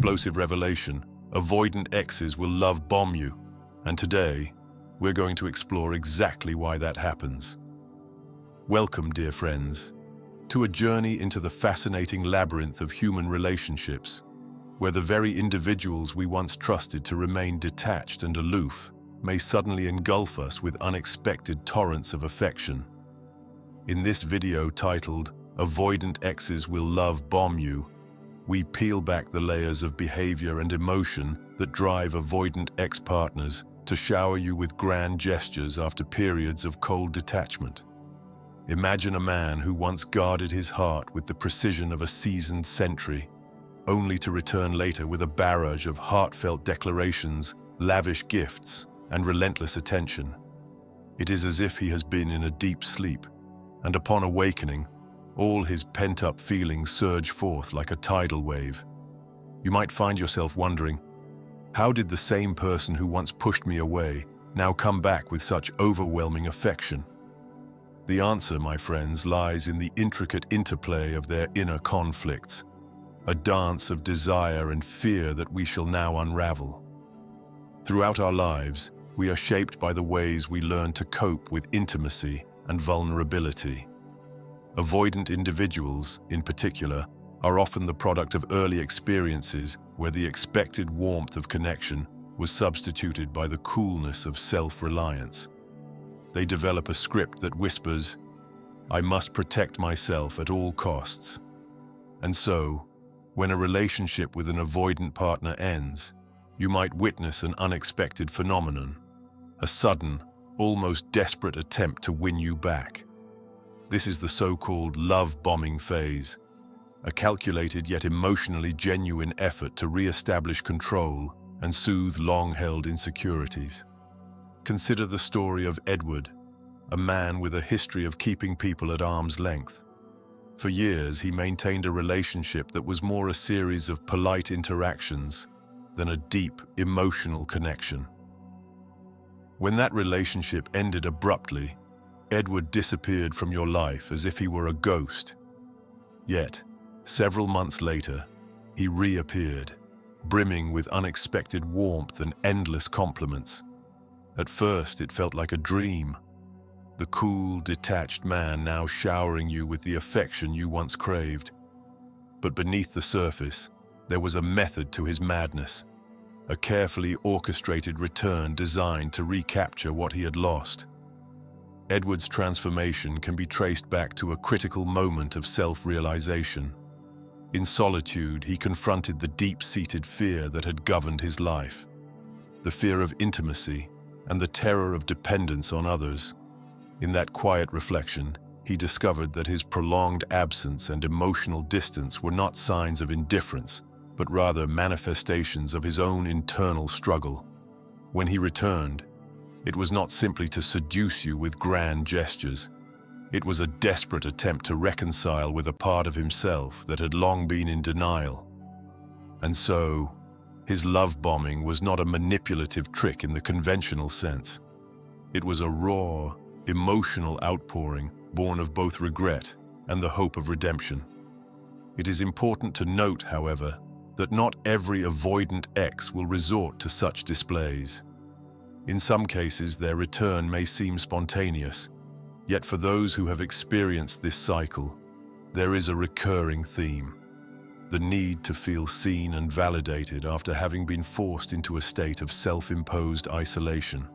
explosive revelation, avoidant exes will love bomb you, and today, we're going to explore exactly why that happens. Welcome, dear friends, to a journey into the fascinating labyrinth of human relationships, where the very individuals we once trusted to remain detached and aloof may suddenly engulf us with unexpected torrents of affection. In this video titled, Avoidant Exes Will Love Bomb You, we peel back the layers of behavior and emotion that drive avoidant ex-partners to shower you with grand gestures after periods of cold detachment. Imagine a man who once guarded his heart with the precision of a seasoned sentry, only to return later with a barrage of heartfelt declarations, lavish gifts, and relentless attention. It is as if he has been in a deep sleep, and upon awakening, all his pent-up feelings surge forth like a tidal wave. You might find yourself wondering, how did the same person who once pushed me away now come back with such overwhelming affection? The answer, my friends, lies in the intricate interplay of their inner conflicts, a dance of desire and fear that we shall now unravel. Throughout our lives, we are shaped by the ways we learn to cope with intimacy and vulnerability. Avoidant individuals, in particular, are often the product of early experiences where the expected warmth of connection was substituted by the coolness of self-reliance. They develop a script that whispers, "I must protect myself at all costs." And so, when a relationship with an avoidant partner ends, you might witness an unexpected phenomenon, a sudden, almost desperate attempt to win you back. This is the so-called love-bombing phase, a calculated yet emotionally genuine effort to re-establish control and soothe long-held insecurities. Consider the story of Edward, a man with a history of keeping people at arm's length. For years, he maintained a relationship that was more a series of polite interactions than a deep, emotional connection. When that relationship ended abruptly, Edward disappeared from your life as if he were a ghost. Yet, several months later, he reappeared, brimming with unexpected warmth and endless compliments. At first, it felt like a dream. The cool, detached man now showering you with the affection you once craved. But beneath the surface, there was a method to his madness, a carefully orchestrated return designed to recapture what he had lost. Edward's transformation can be traced back to a critical moment of self-realization. In solitude, he confronted the deep-seated fear that had governed his life, the fear of intimacy and the terror of dependence on others. In that quiet reflection, he discovered that his prolonged absence and emotional distance were not signs of indifference, but rather manifestations of his own internal struggle. When he returned, it was not simply to seduce you with grand gestures. It was a desperate attempt to reconcile with a part of himself that had long been in denial. And so, his love bombing was not a manipulative trick in the conventional sense. It was a raw, emotional outpouring born of both regret and the hope of redemption. It is important to note, however, that not every avoidant ex will resort to such displays. In some cases, their return may seem spontaneous, yet for those who have experienced this cycle, there is a recurring theme: the need to feel seen and validated after having been forced into a state of self-imposed isolation.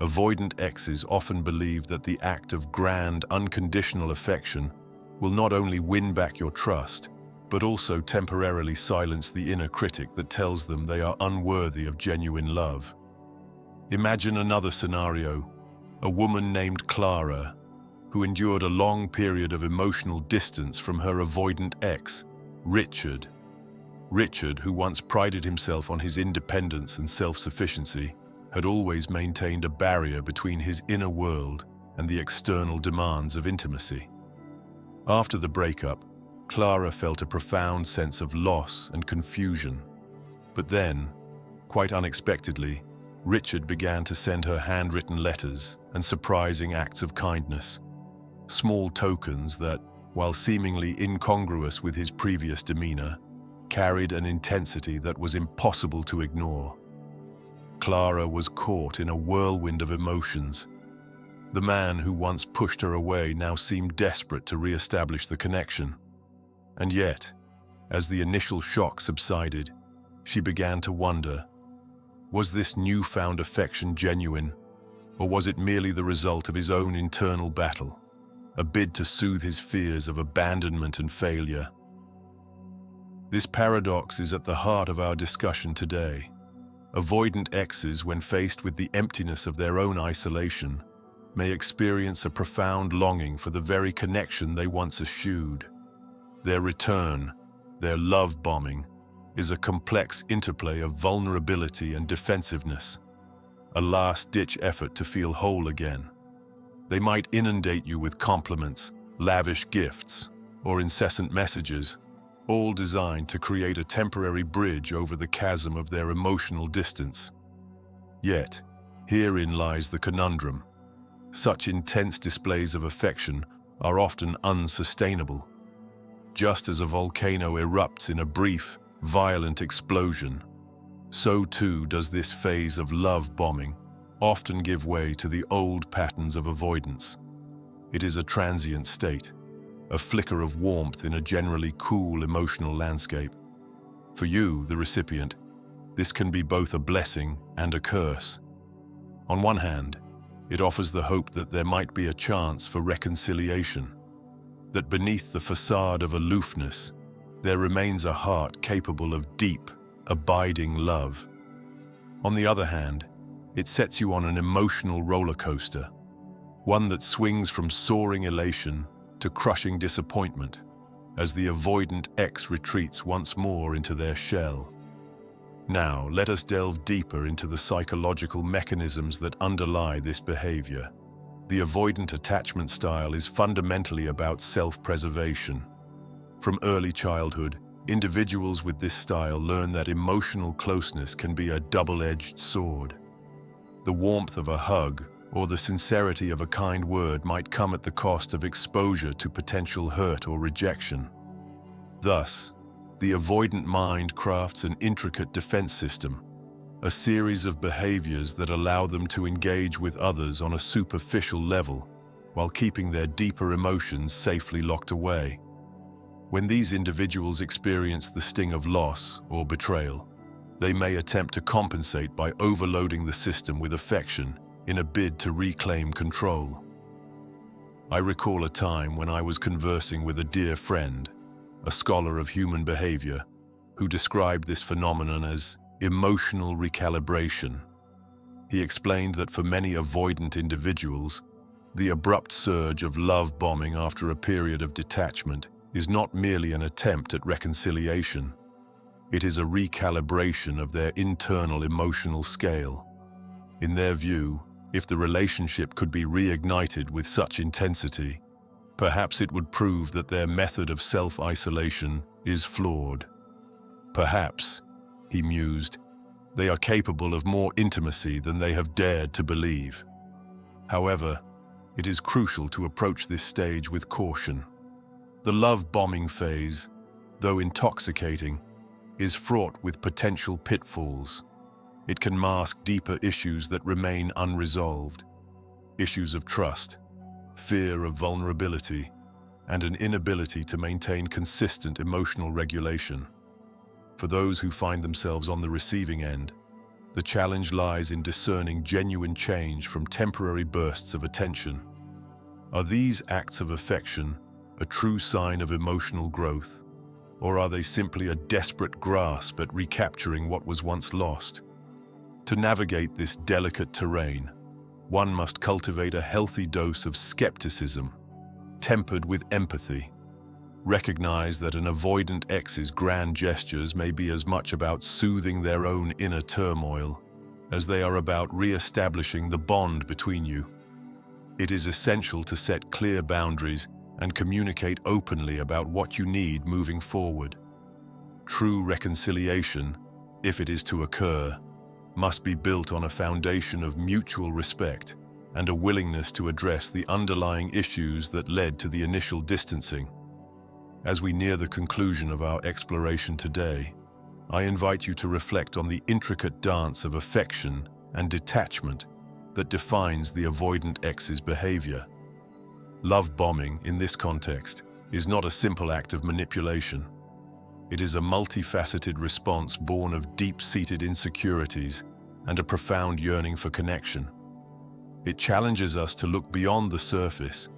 Avoidant exes often believe that the act of grand, unconditional affection will not only win back your trust, but also temporarily silence the inner critic that tells them they are unworthy of genuine love. Imagine another scenario, a woman named Clara, who endured a long period of emotional distance from her avoidant ex, Richard. Richard, who once prided himself on his independence and self-sufficiency, had always maintained a barrier between his inner world and the external demands of intimacy. After the breakup, Clara felt a profound sense of loss and confusion. But then, quite unexpectedly, Richard began to send her handwritten letters and surprising acts of kindness, small tokens that, while seemingly incongruous with his previous demeanor, carried an intensity that was impossible to ignore. Clara was caught in a whirlwind of emotions. The man who once pushed her away now seemed desperate to re-establish the connection. And yet, as the initial shock subsided, she began to wonder, was this newfound affection genuine, or was it merely the result of his own internal battle, a bid to soothe his fears of abandonment and failure? This paradox is at the heart of our discussion today. Avoidant exes, when faced with the emptiness of their own isolation, may experience a profound longing for the very connection they once eschewed. Their return, their love bombing, is a complex interplay of vulnerability and defensiveness, a last-ditch effort to feel whole again. They might inundate you with compliments, lavish gifts, or incessant messages, all designed to create a temporary bridge over the chasm of their emotional distance. Yet, herein lies the conundrum. Such intense displays of affection are often unsustainable. Just as a volcano erupts in a brief, violent explosion, so too does this phase of love bombing often give way to the old patterns of avoidance. It is a transient state, a flicker of warmth in a generally cool emotional landscape. For you, the recipient, this can be both a blessing and a curse. On one hand, it offers the hope that there might be a chance for reconciliation, that beneath the facade of aloofness, there remains a heart capable of deep, abiding love. On the other hand, it sets you on an emotional roller coaster, one that swings from soaring elation to crushing disappointment as the avoidant ex retreats once more into their shell. Now, let us delve deeper into the psychological mechanisms that underlie this behavior. The avoidant attachment style is fundamentally about self-preservation. From early childhood, individuals with this style learn that emotional closeness can be a double-edged sword. The warmth of a hug or the sincerity of a kind word might come at the cost of exposure to potential hurt or rejection. Thus, the avoidant mind crafts an intricate defense system, a series of behaviors that allow them to engage with others on a superficial level while keeping their deeper emotions safely locked away. When these individuals experience the sting of loss or betrayal, they may attempt to compensate by overloading the system with affection in a bid to reclaim control. I recall a time when I was conversing with a dear friend, a scholar of human behavior, who described this phenomenon as emotional recalibration. He explained that for many avoidant individuals, the abrupt surge of love bombing after a period of detachment is not merely an attempt at reconciliation. It is a recalibration of their internal emotional scale. In their view, if the relationship could be reignited with such intensity, perhaps it would prove that their method of self-isolation is flawed. Perhaps, he mused, they are capable of more intimacy than they have dared to believe. However, it is crucial to approach this stage with caution. The love-bombing phase, though intoxicating, is fraught with potential pitfalls. It can mask deeper issues that remain unresolved, issues of trust, fear of vulnerability, and an inability to maintain consistent emotional regulation. For those who find themselves on the receiving end, the challenge lies in discerning genuine change from temporary bursts of attention. Are these acts of affection a true sign of emotional growth, or are they simply a desperate grasp at recapturing what was once lost? To navigate this delicate terrain, one must cultivate a healthy dose of skepticism, tempered with empathy. Recognize that an avoidant ex's grand gestures may be as much about soothing their own inner turmoil as they are about re-establishing the bond between you. It is essential to set clear boundaries and communicate openly about what you need moving forward. True reconciliation, if it is to occur, must be built on a foundation of mutual respect and a willingness to address the underlying issues that led to the initial distancing. As we near the conclusion of our exploration today, I invite you to reflect on the intricate dance of affection and detachment that defines the avoidant ex's behavior. Love bombing, in this context, is not a simple act of manipulation. It is a multifaceted response born of deep-seated insecurities and a profound yearning for connection. It challenges us to look beyond the surface,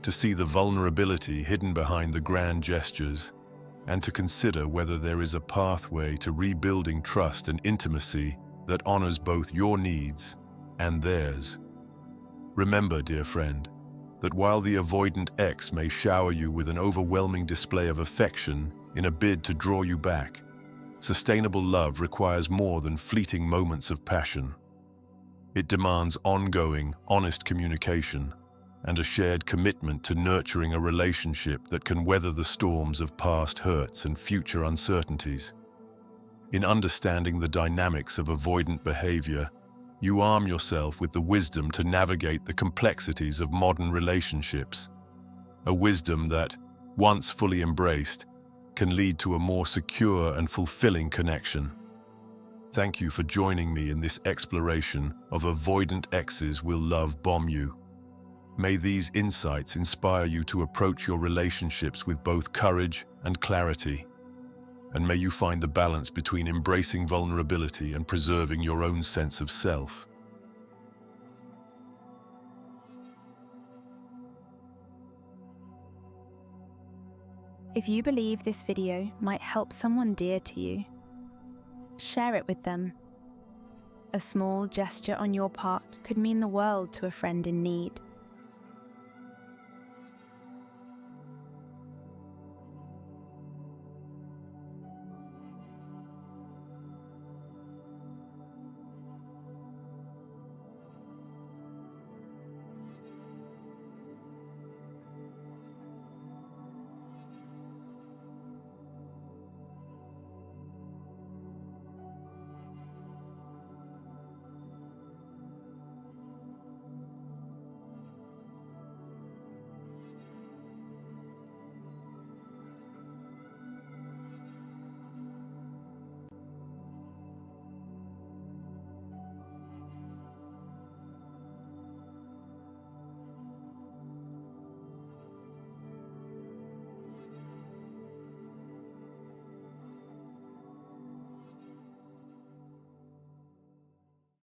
to see the vulnerability hidden behind the grand gestures, and to consider whether there is a pathway to rebuilding trust and intimacy that honors both your needs and theirs. Remember, dear friend, that while the avoidant ex may shower you with an overwhelming display of affection in a bid to draw you back, sustainable love requires more than fleeting moments of passion. It demands ongoing, honest communication and a shared commitment to nurturing a relationship that can weather the storms of past hurts and future uncertainties. In understanding the dynamics of avoidant behavior, you arm yourself with the wisdom to navigate the complexities of modern relationships, a wisdom that, once fully embraced, can lead to a more secure and fulfilling connection. Thank you for joining me in this exploration of avoidant exes will love bomb you. May these insights inspire you to approach your relationships with both courage and clarity. And may you find the balance between embracing vulnerability and preserving your own sense of self. If you believe this video might help someone dear to you, share it with them. A small gesture on your part could mean the world to a friend in need.